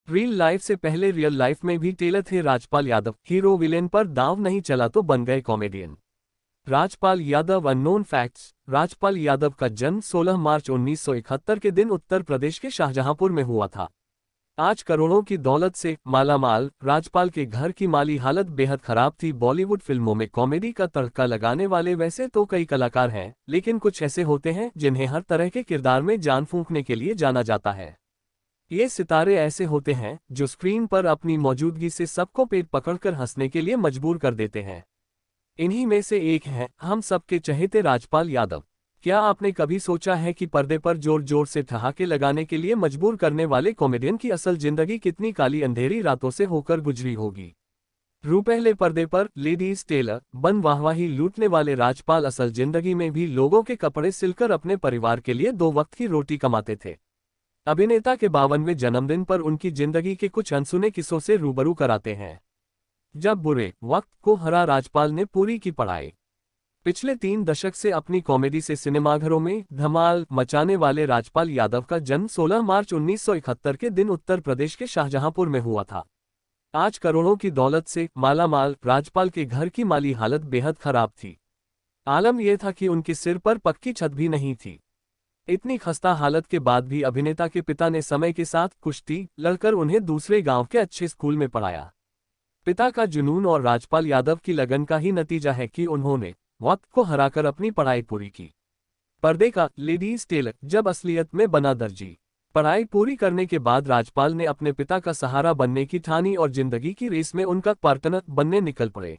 Real life से पहले real life में भी टेलर थे राजपाल यादव। हीरो विलेन पर दांव नहीं चला तो बन गए comedian. Rajpal Yadav unknown facts. Rajpal Yadav का जन्म 16 मार्च 1971 के दिन उत्तर प्रदेश के शाहजहांपुर में हुआ था। आज करोड़ों की दौलत से मालामाल राजपाल के घर की माली हालत बेहद खराब थी। बॉलीवुड फिल्मों में कॉमेडी का तड़का लगाने वाले वैसे तो कई कलाकार हैं, लेकिन कुछ ऐसे होते हैं जिन्हें हर तरह के किरदार में जान फूंकने के लिए जाना जाता है। ये सितारे ऐसे होते हैं जो स्क्रीन पर अपनी मौजूदगी से सबको पेट पकड़कर हंसने के लिए मजबूर कर देते हैं। इन्हीं में से एक हैं हम सबके चहेते राजपाल यादव। क्या आपने कभी सोचा है कि पर्दे पर जोर जोर से ठहाके लगाने के लिए मजबूर करने वाले कॉमेडियन की असल जिंदगी कितनी काली अंधेरी रातों से होकर गुजरी होगी। रूपहले पर्दे पर लेडीज टेलर बन वाहवाही लूटने वाले राजपाल असल जिंदगी में भी लोगों के कपड़े सिलकर अपने परिवार के लिए 2 वक्त की रोटी कमाते थे। अभिनेता के 52वें जन्मदिन पर उनकी जिंदगी के कुछ अनसुने किस्सों से रूबरू कराते हैं। जब बुरे वक्त को हरा राजपाल ने पूरी की पढ़ाई। पिछले 3 दशक से अपनी कॉमेडी से सिनेमाघरों में धमाल मचाने वाले राजपाल यादव का जन्म 16 मार्च 1971 के दिन उत्तर प्रदेश के शाहजहांपुर में हुआ था। आज करोड़ों की दौलत से मालामाल राजपाल के घर की माली हालत बेहद खराब थी। आलम यह था कि उनके सिर पर पक्की छत भी नहीं थी। इतनी खस्ता हालत के बाद भी अभिनेता के पिता ने समय के साथ कुश्ती लड़कर उन्हें दूसरे गांव के अच्छे स्कूल में पढ़ाया। पिता का जुनून और राजपाल यादव की लगन का ही नतीजा है कि उन्होंने वक्त को हराकर अपनी पढ़ाई पूरी की। पर्दे का लेडीज टेलर जब असलियत में बना दर्जी। पढ़ाई पूरी करने के बाद राजपाल ने अपने पिता का सहारा बनने की ठानी और जिंदगी की रेस में उनका पार्टनर बनने निकल पड़े।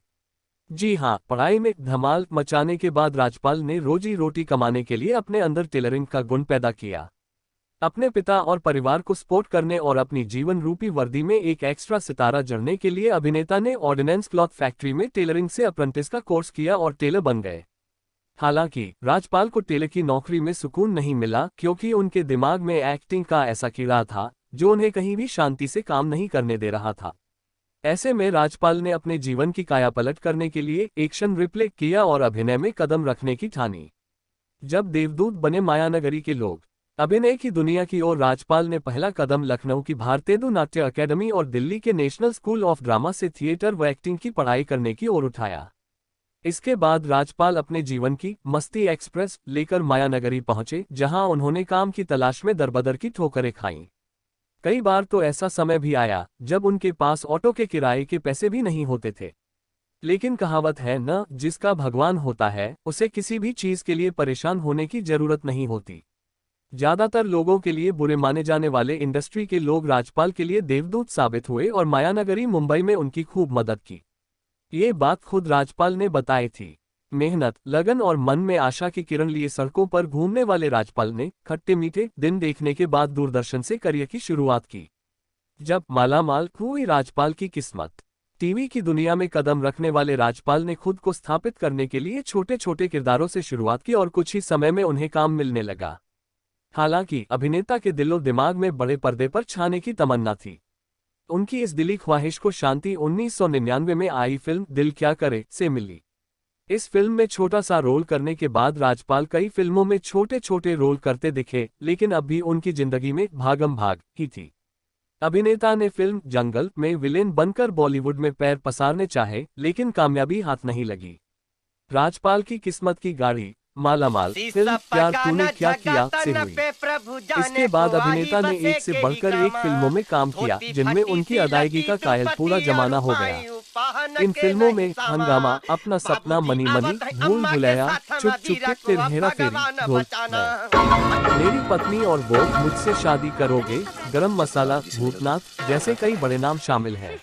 जी हाँ, पढ़ाई में धमाल मचाने के बाद राजपाल ने रोजी रोटी कमाने के लिए अपने अंदर टेलरिंग का गुण पैदा किया। अपने पिता और परिवार को सपोर्ट करने और अपनी जीवन रूपी वर्दी में एक एक्स्ट्रा सितारा जड़ने के लिए अभिनेता ने ऑर्डिनेंस क्लॉथ फैक्ट्री में टेलरिंग से अप्रेंटिस का कोर्स किया और टेलर बन गए। हालांकि राजपाल को टेलर की नौकरी में सुकून नहीं मिला, क्योंकि उनके दिमाग में एक्टिंग का ऐसा कीड़ा था जो उन्हें कहीं भी शांति से काम नहीं करने दे रहा था। ऐसे में राजपाल ने अपने जीवन की कायापलट करने के लिए एक्शन रिप्ले किया और अभिनय में कदम रखने की ठानी। जब देवदूत बने मायानगरी के लोग। अभिनय की दुनिया की ओर राजपाल ने पहला कदम लखनऊ की भारतीय नाट्य अकेडमी और दिल्ली के नेशनल स्कूल ऑफ ड्रामा से थिएटर व एक्टिंग की पढ़ाई करने की ओर उठाया। इसके बाद राजपाल अपने जीवन की मस्ती एक्सप्रेस लेकर मायानगरी पहुंचे, जहां उन्होंने काम की तलाश में दरबदर की ठोकरें खाईं। कई बार तो ऐसा समय भी आया जब उनके पास ऑटो के किराए के पैसे भी नहीं होते थे। लेकिन कहावत है न, जिसका भगवान होता है उसे किसी भी चीज के लिए परेशान होने की जरूरत नहीं होती। ज्यादातर लोगों के लिए बुरे माने जाने वाले इंडस्ट्री के लोग राजपाल के लिए देवदूत साबित हुए और मायानगरी मुंबई में उनकी खूब मदद की। ये बात खुद राजपाल ने बताई थी। मेहनत, लगन और मन में आशा की किरण लिए सड़कों पर घूमने वाले राजपाल ने खट्टे मीठे दिन देखने के बाद दूरदर्शन से करियर की शुरुआत की। जब मालामाल हुई राजपाल की किस्मत। टीवी की दुनिया में कदम रखने वाले राजपाल ने खुद को स्थापित करने के लिए छोटे छोटे किरदारों से शुरुआत की और कुछ ही समय में उन्हें काम मिलने लगा। हालांकि अभिनेता के दिलो दिमाग में बड़े पर्दे पर छाने की तमन्ना थी। उनकी इस दिली ख्वाहिश को शांति 1999 में आई फिल्म दिल क्या करे से मिली। इस फिल्म में छोटा सा रोल करने के बाद राजपाल कई फिल्मों में छोटे छोटे रोल करते दिखे, लेकिन अब भी उनकी जिंदगी में भागम भाग ही थी। अभिनेता ने फिल्म जंगल में विलेन बनकर बॉलीवुड में पैर पसारने चाहे, लेकिन कामयाबी हाथ नहीं लगी। राजपाल की किस्मत की गाड़ी मालामाल फिल्म प्यार तूने क्या किया से हुई। इसके बाद अभिनेता ने एक से बढ़कर एक फिल्मों में काम किया, जिनमें उनकी अदायगी का कायल पूरा जमाना हो गया। इन फिल्मों में हंगामा, अपना सपना, मनी मनी, भूल भुलैया, चुप चुप के फिर हेरा फेरी, ढोल मेरी पत्नी और वो, मुझसे शादी करोगे, गरम मसाला, भूतनाथ जैसे कई बड़े नाम शामिल हैं।